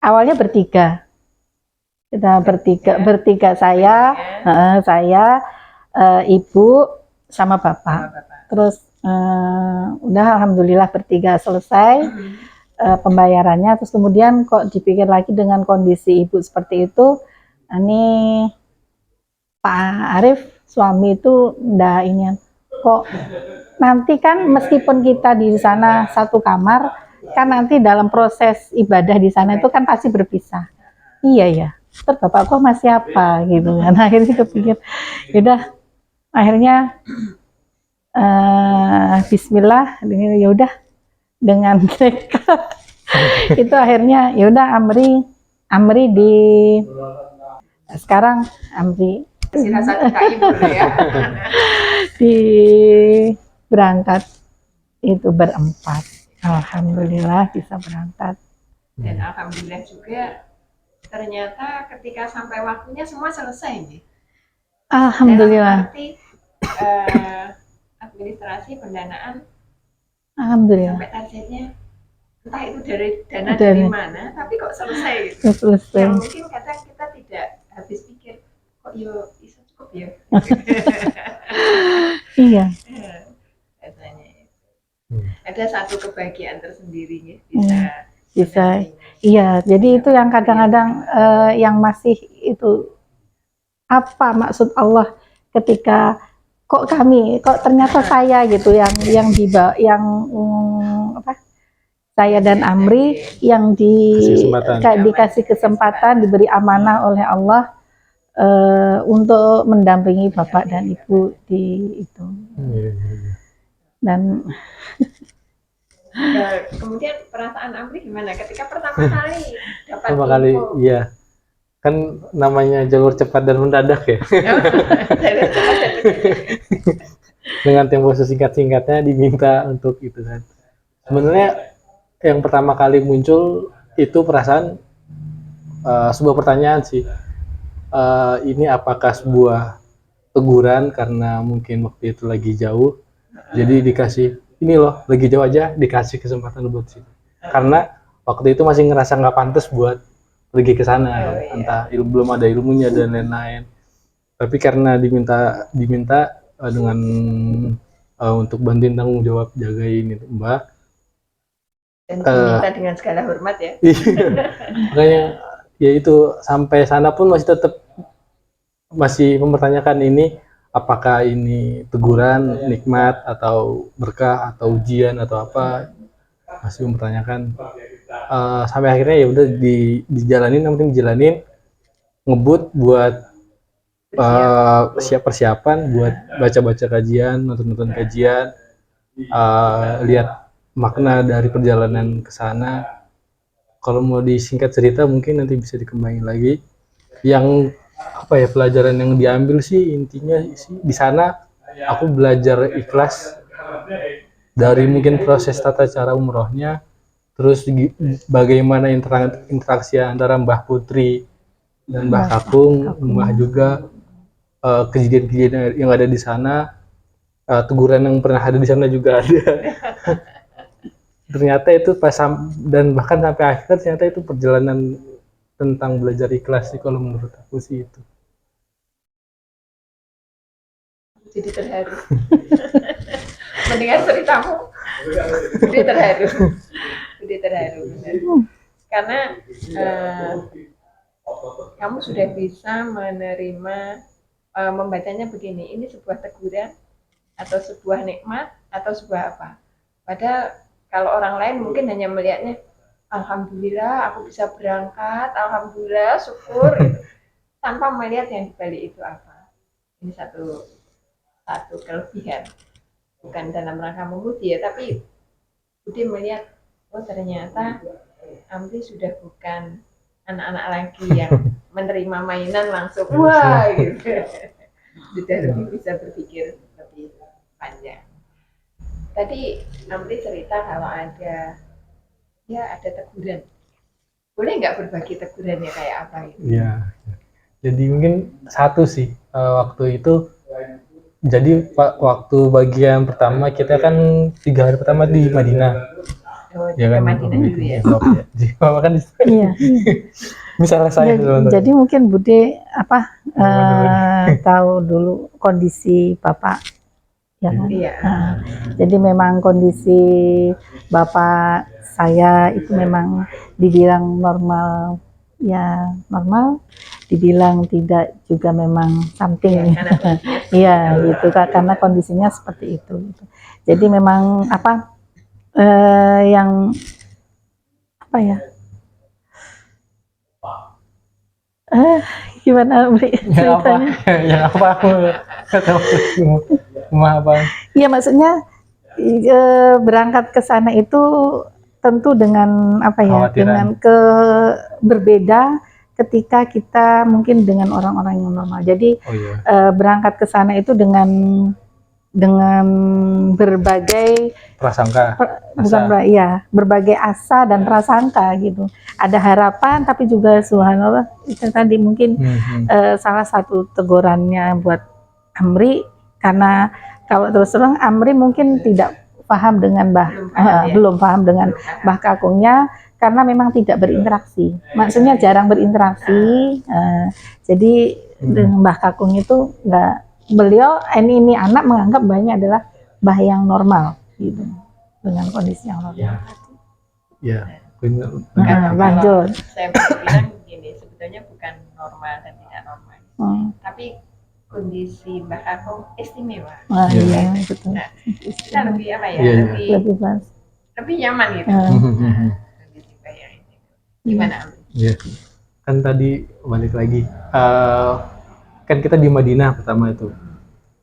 Awalnya bertiga. Kita bertiga saya, ibu sama bapak. Terus udah alhamdulillah bertiga selesai pembayarannya. Terus kemudian kok dipikir lagi dengan kondisi ibu seperti itu, ini Pak Arif suami itu ini kok nanti kan meskipun kita di sana satu kamar, kan nanti dalam proses ibadah di sana itu kan pasti berpisah. Iya ya, terus bapakku masih apa gitu kan. Akhirnya kepikir, yaudah akhirnya Bismillah, ya udah dengan tekad itu akhirnya ya udah Amri di sekarang Amri ya. Di berangkat itu berempat, alhamdulillah bisa berangkat. Dan alhamdulillah juga ternyata ketika sampai waktunya semua selesai nih. Alhamdulillah. Arti administrasi pendanaan alhamdulillah sampai targetnya entah itu dari mana, tapi kok selesai gitu. Selesai. Yang mungkin kadang kita tidak habis pikir kok yo bisa cukup ya. Iya. Katanya ada satu kebahagiaan tersendiri bisa. Iya, jadi itu yang kadang-kadang yang masih itu apa maksud Allah ketika kok ternyata saya gitu yang apa, saya dan Amri yang dikasih kesempatan, diberi amanah oleh Allah untuk mendampingi Bapak dan Ibu di itu. Dan kemudian perasaan Amri gimana ketika pertama kali dapat info? Iya, kan namanya jalur cepat dan mendadak ya. Dengan tempo sesingkat-singkatnya diminta untuk itu kan. Sebenarnya yang pertama kali muncul itu perasaan sebuah pertanyaan sih. Ini apakah sebuah teguran karena mungkin waktu itu lagi jauh, jadi dikasih ini loh lagi jauh aja dikasih kesempatan buat sini. Karena waktu itu masih ngerasa nggak pantas buat pergi ke sana, entah belum ada ilmunya dan lain-lain. Tapi karena diminta dengan untuk bantuin tanggung jawab jagain itu Mbak. Dan diminta dengan segala hormat ya. Makanya ya itu sampai sana pun masih mempertanyakan ini apakah ini teguran, nikmat atau berkah atau ujian atau apa, masih mempertanyakan. Sampai akhirnya ya udah dijalanin, yang penting dijalanin, ngebut buat persiapan buat baca-baca kajian, nonton kajian, lihat makna dari perjalanan ke sana. Kalau mau disingkat cerita mungkin nanti bisa dikembangin lagi. Yang apa ya, pelajaran yang diambil sih intinya sih di sana aku belajar ikhlas dari mungkin proses tata cara umrohnya, terus bagaimana interaksi antara Mbah Putri dan Mbah Kakung, Mbah juga, kejadian-kejadian yang ada di sana, teguran yang pernah ada di sana juga ada. Ternyata itu dan bahkan sampai akhir ternyata itu perjalanan tentang belajar ikhlas sih kalau menurut aku sih itu. Jadi terharu. Mendengar ceritamu, jadi terharu. Benar. Karena kamu sudah bisa menerima, membacanya begini, ini sebuah teguran atau sebuah nikmat atau sebuah apa. Padahal kalau orang lain mungkin hanya melihatnya, alhamdulillah aku bisa berangkat, alhamdulillah syukur gitu, tanpa melihat yang dibalik itu apa. Ini satu kelebihan, bukan dalam rangka memuji ya, tapi Budi melihat oh ternyata Amri sudah bukan anak-anak lagi yang menerima mainan langsung wah gitu, sudah lebih bisa berpikir lebih panjang. Tadi Amri cerita kalau ada teguran. Boleh nggak berbagi tegurannya kayak apa gitu? Iya. Jadi mungkin satu sih waktu itu. Jadi waktu bagian pertama kita kan 3 hari pertama di Madinah. Oh, Ya ke kan? Madinah dulu ya. Drop ya. Jadi mama kan Iya. misalnya saya Jadi mungkin Bude tahu dulu kondisi Bapak, ya kan? Iya. Jadi memang kondisi Bapak saya itu memang dibilang normal, ya normal, dibilang tidak juga memang something. Karena kondisinya Iya gitu Kak, karena kondisinya seperti itu. Gitu. Jadi memang yang apa ya? Gimana Bri yang apa? ceritanya? Yang apa? Aku nggak tahu rumah apa. Iya maksudnya berangkat ke sana itu tentu dengan apa ya? Khawatiran. Dengan berbeda ketika kita mungkin dengan orang-orang yang normal. Jadi Oh iya. berangkat ke sana itu dengan berbagai Prasangka. bukan iya, berbagai asa dan prasangka gitu. Ada harapan tapi juga subhanallah itu tadi mungkin salah satu tegurannya buat Amri, karena kalau terus terang Amri mungkin tidak paham dengan belum paham dengan Mbah Kakungnya karena memang tidak berinteraksi. Maksudnya jarang berinteraksi. Jadi dengan Mbah Kakung itu beliau ini anak menganggap Mbahnya adalah Mbah yang normal gitu. Dengan kondisi yang normal. Ya. Lanjut. Saya bilang begini, sebetulnya bukan normal dan tidak normal. Tapi kondisi Mbak Kakung istimewa. Iya, betul. Nah, kita lebih apa ya? Iya, Lebih nyaman gitu. Kondisi Mbak yang ini. Gimana? Iya. Kan tadi balik lagi. Kan kita di Madinah pertama itu.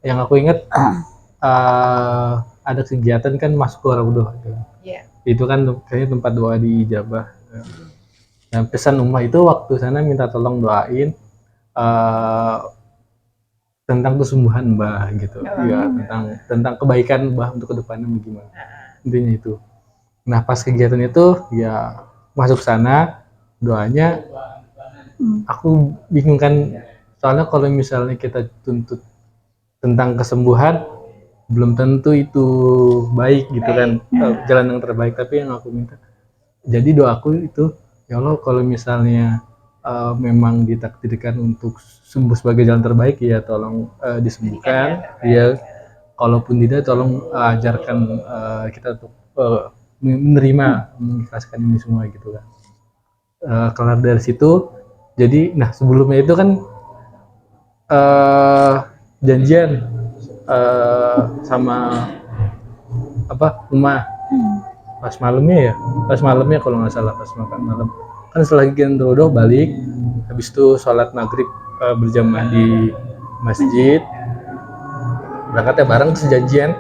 Yang aku ingat ada kegiatan kan masuk ke Raudhah. Iya. Itu kan kayaknya tempat doa di Jabah. Dan pesan Ummah itu waktu sana minta tolong doain tentang kesembuhan Mbah gitu. Ya, tentang kebaikan Mbah untuk kedepannya bagaimana. Intinya itu. Nah, pas kegiatan itu ya masuk sana doanya aku bingung kan, soalnya kalau misalnya kita tuntut tentang kesembuhan belum tentu itu baik gitu kan, jalan yang terbaik. Tapi yang aku minta, jadi doaku itu ya Allah kalau misalnya memang ditakdirkan untuk sembuh sebagai jalan terbaik ya tolong disembuhkan ya, kalaupun tidak tolong ajarkan kita untuk menerima mengikhlaskan ini semua gitu kan. Kelar dari situ, jadi nah sebelumnya itu kan janjian sama rumah pas malamnya kalau nggak salah, pas makan malam kan setelah kegiatan dodo balik, habis itu sholat maghrib berjamaah di masjid, berangkatnya bareng sejanjian,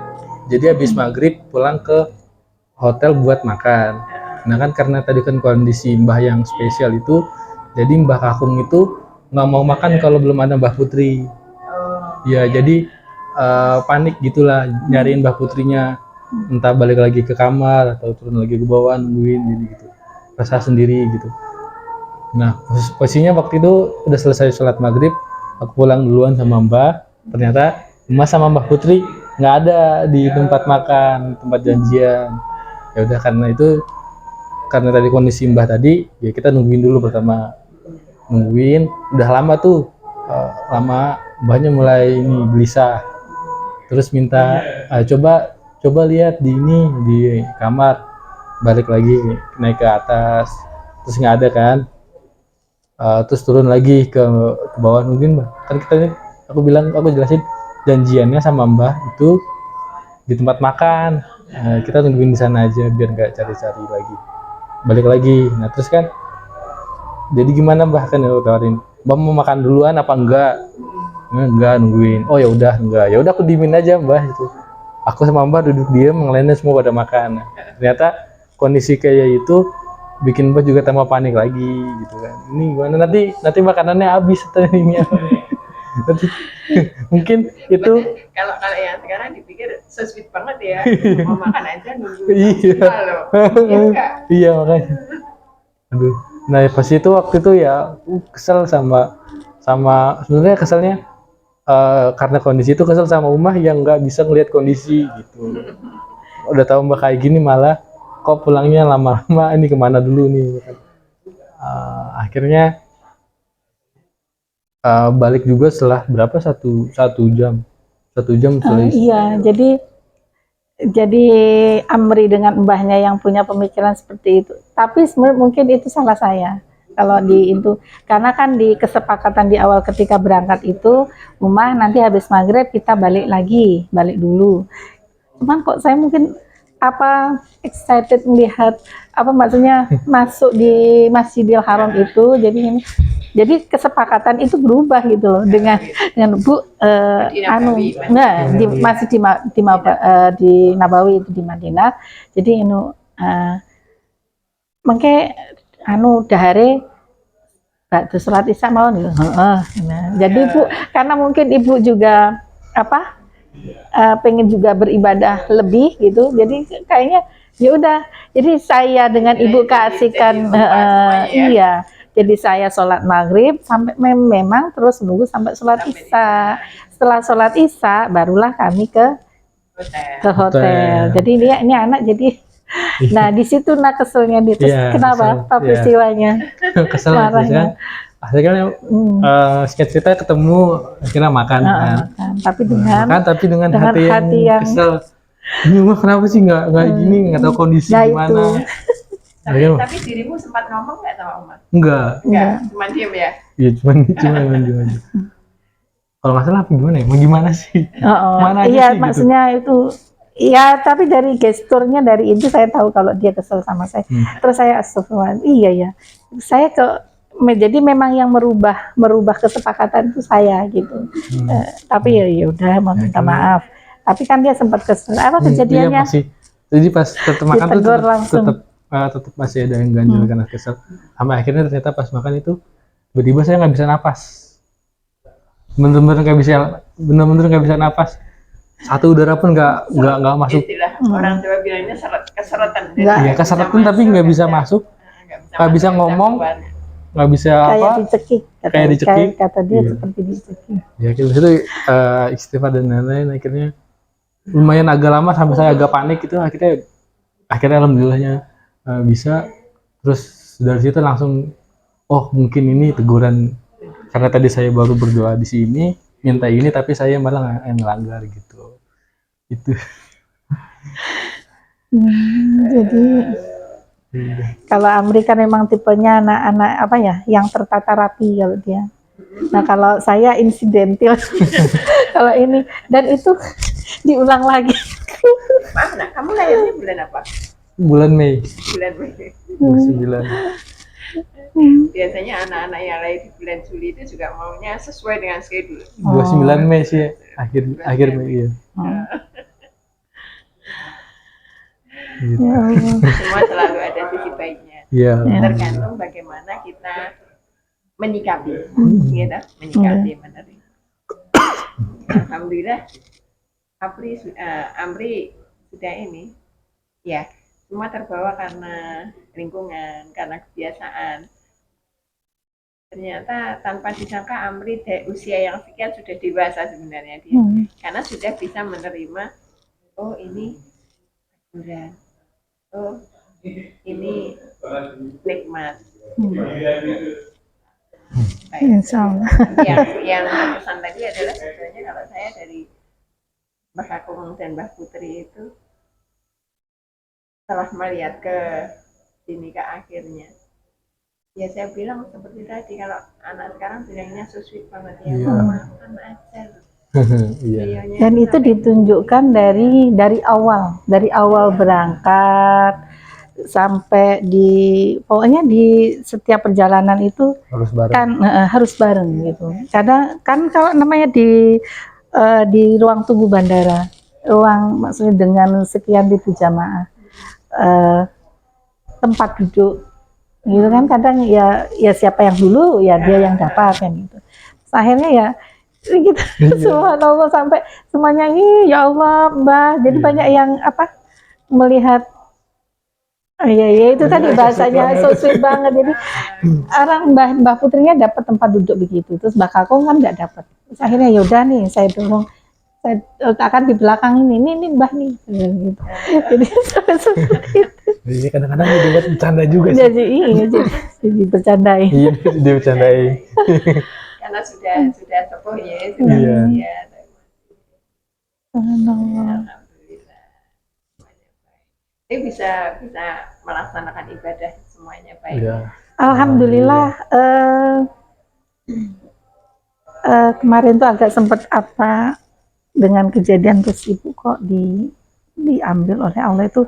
jadi habis maghrib pulang ke hotel buat makan. Nah kan karena tadi kan kondisi Mbah yang spesial itu, jadi Mbah Kakung itu nggak mau makan kalau belum ada Mbah Putri. Ya jadi panik gitulah nyariin Mbah Putrinya, entah balik lagi ke kamar atau turun lagi ke bawah nungguin, jadi gitu rasa sendiri gitu. Nah posisinya waktu itu udah selesai sholat maghrib, aku pulang duluan sama Mbah, ternyata Mas sama Mbah Putri nggak ada di tempat makan, tempat janjian. Ya udah karena tadi kondisi Mbah tadi ya kita nungguin dulu, pertama nungguin udah lama tuh, lama Mbahnya mulai gelisah, terus minta coba lihat di kamar, balik lagi naik ke atas terus nggak ada kan, terus turun lagi ke bawah nungguin Mbah. Kan aku jelasin janjiannya sama Mbah itu di tempat makan, kita tungguin di sana aja biar nggak cari-cari lagi, balik lagi. Nah terus kan jadi gimana Mbah, kan aku tawarin Mbah mau makan duluan apa enggak, nungguin. Oh ya udah enggak, ya udah aku diemin aja Mbah itu. Aku sama Mbah duduk diam, yang lainnya semua pada makan. Ternyata kondisi kayak itu bikin Mbah juga tambah panik lagi gitu kan. Ini gimana nanti makanannya habis tadinya. Mungkin itu kalau yang sekarang dipikir so sweet banget ya, mau makan aja nunggu. Iya makanya. Aduh. Nah pas itu waktu itu ya kesel sama sebenarnya keselnya karena kondisi itu kesel sama Ummah yang nggak bisa ngelihat kondisi gitu. Udah tahu Mbak kayak gini malah kok pulangnya lama-lama, ini kemana dulu nih. Akhirnya balik juga setelah berapa, satu jam setelah Iya, jadi Amri dengan mbahnya yang punya pemikiran seperti itu. Tapi sebenarnya mungkin itu salah saya. Kalau di itu, karena kan di kesepakatan di awal ketika berangkat itu, nanti habis maghrib kita balik dulu. Cuman kok saya mungkin excited melihat maksudnya masuk di Masjidil Haram itu, jadi kesepakatan itu berubah gitu loh dengan Bu masih di Nabawi itu di Madinah. Jadi mengke dahare bakda sholat isya mau nih. Jadi Bu, karena mungkin Ibu juga pengen juga beribadah lebih gitu. Jadi kayaknya ya udah. Jadi saya dengan Ibu keasikan iya. Jadi saya sholat maghrib sampai memang terus menunggu sampai sholat isya. Setelah sholat isya barulah kami ke hotel. Jadi ini anak jadi nah di situ keselnya di kenapa peristiwanya kesel kan akhirnya singkat cerita ketemu akhirnya makan tapi dengan hati yang kesel. Ini mah kenapa sih nggak gini, nggak tahu kondisi gimana. Tapi dirimu sempat ngomong nggak sama Oma? Enggak, cuma diem ya? Iya cuma diem aja. Kalau nggak salah gimana ya? Mau gimana sih? Mana iya sih, maksudnya gitu? Itu ya, tapi dari gesturnya dari itu saya tahu kalau dia kesel sama saya. Terus saya astagfirullah, iya ya. Saya jadi memang yang merubah kesepakatan itu saya gitu. Tapi ya udah minta maaf. Tapi kan dia sempat kesel. Kejadiannya? Jadi pas tetap makan tuh tetap masih ada yang ganjil karena kesel. Sampai akhirnya ternyata pas makan itu tiba-tiba saya nggak bisa napas. Bener-bener nggak bisa napas. Satu udara pun nggak masuk. Orang Jawa bilangnya keseretan. Iya keseretan tapi nggak bisa masuk, nggak bisa ngomong, nggak bisa kayak dicekik. Kata dia seperti dicekik. Ya itu istighfar dan lain-lain. Akhirnya lumayan agak lama sampai saya agak panik itu. Akhirnya alhamdulillahnya bisa. Terus dari situ langsung mungkin ini teguran karena tadi saya baru berdoa di sini minta ini tapi saya malah ngelanggar gitu. Itu. Jadi kalau Amri kan memang tipenya anak-anak yang tertata rapi kalau dia. Nah kalau saya insidental kalau ini dan itu diulang lagi. Maaf nak, kamu lahirnya bulan apa? Bulan Mei. 29. Biasanya anak-anak yang lahir di bulan Juli itu juga maunya sesuai dengan schedule. 29 Mei sih akhir Mei ya. Gitu. Semua selalu ada sisi baiknya. Tergantung bagaimana kita menyikapi, menerima. Alhamdulillah, Amri sudah ini, ya semua terbawa karena lingkungan, karena kebiasaan. Ternyata tanpa disangka Amri usia yang sekian sudah dewasa sebenarnya dia, karena sudah bisa menerima, ini teguran. Ini nikmat. Insya Allah. Yang pesan tadi adalah sebenarnya kalau saya dari Mbak Kakung dan Mbak Putri itu setelah melihat ke akhirnya, ya saya bilang seperti tadi kalau anak sekarang bilangnya so sweet banget ya, mama anak ajar. Dan itu ditunjukkan dari awal berangkat sampai pokoknya di setiap perjalanan itu harus bareng gitu. Karena kan kalau namanya di ruang tunggu bandara, maksudnya dengan sekian ribu jamaah, tempat duduk gitu kan kadang ya siapa yang dulu ya dia yang dapat kan gitu. Akhirnya ya gitu subhanallah sampai semuanya ya Allah Mbak, jadi banyak yang melihat ya itu tadi bahasanya so sweet banget. Jadi orang Mbah Putrinya dapat tempat duduk begitu, terus Mbak Kakung kan nggak dapat. Terus akhirnya yaudah nih saya dorong saya letakkan di belakang ini mbah nih gitu. Jadi seperti itu. Jadi kadang-kadang dibuat bercanda juga sih. Jadi iya, jadi bercandain. Iya, dia bercandain. Karena sudah sepuh ya, Iya. usia. Subhanallah. Alhamdulillah. Semuanya baik. Ini bisa melaksanakan ibadah semuanya baik. Iya. Alhamdulillah. Kemarin tuh agak sempat apa dengan kejadian terus ibu kok diambil oleh Allah itu,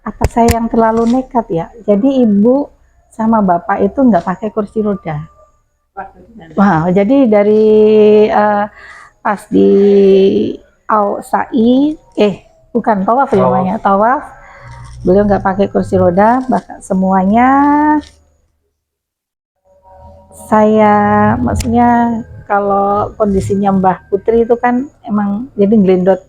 apa saya yang terlalu nekat ya? Jadi ibu sama bapak itu nggak pakai kursi roda. Waktu di sana. Wah, jadi dari pas di sa'i, bukan tawaf ya namanya, tawaf, beliau nggak pakai kursi roda, bahkan semuanya saya, maksudnya kalau kondisinya Mbah Putri itu kan emang jadi gelendot,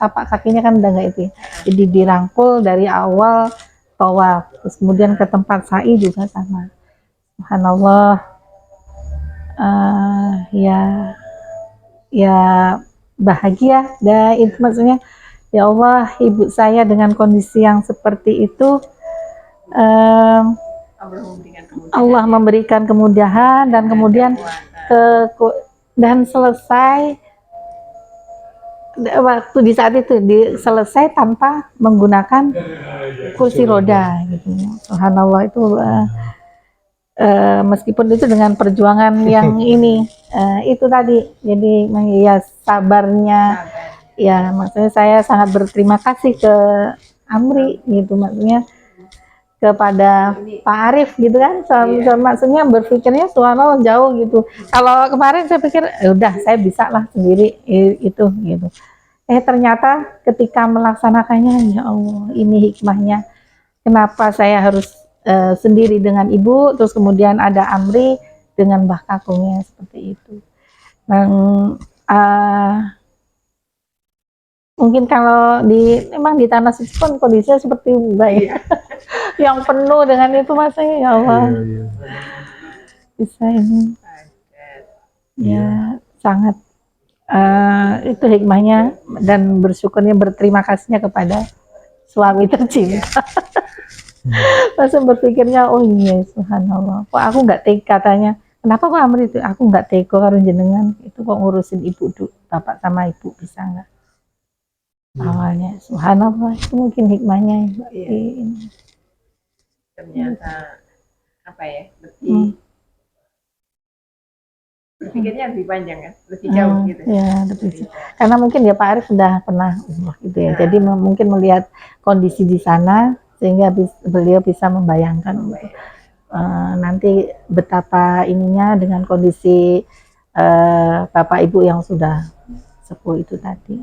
tapak kakinya kan udah nggak itu ya. Jadi dirangkul dari awal tawaf, terus kemudian ke tempat sa'i juga sama. Subhanallah. Ya bahagia, dan itu maksudnya ya Allah, ibu saya dengan kondisi yang seperti itu, Allah memberikan kemudahan dan kemudian dan selesai waktu di saat itu selesai tanpa menggunakan kursi roda gitu. Subhanallah, itu meskipun itu dengan perjuangan yang ini itu tadi, jadi ya sabarnya ya, maksudnya saya sangat berterima kasih ke Amri gitu, maksudnya kepada Pak Arif gitu kan, maksudnya berpikirnya subhanallah jauh gitu. Kalau kemarin saya pikir udah saya bisa lah sendiri itu gitu. Ternyata ketika melaksanakannya, ya Allah, ini hikmahnya kenapa saya harus sendiri dengan ibu, terus kemudian ada Amri dengan Mbah Kakungnya seperti itu. Dan mungkin kalau memang di tanah suci pun kondisinya seperti Mbak ya, yang penuh dengan itu, masnya ya Allah, bisa ini ya sangat itu hikmahnya, dan bersyukurnya, berterima kasihnya kepada suami tercinta. Langsung berpikirnya, oh iya subhanallah, kok aku nggak tega, katanya kenapa kok Amri itu, aku nggak tega karo jenengan itu kok ngurusin ibu bapak sama ibu, bisa nggak awalnya. Subhanallah, itu mungkin hikmahnya ini. Ternyata apa ya, lebih berpikirnya lebih panjang kan, lebih jauh gitu ya, lebih karena mungkin ya Pak Arif sudah pernah gitu ya, jadi mungkin melihat kondisi di sana sehingga beliau bisa membayangkan nanti betapa ininya dengan kondisi bapak ibu yang sudah sepuh itu tadi.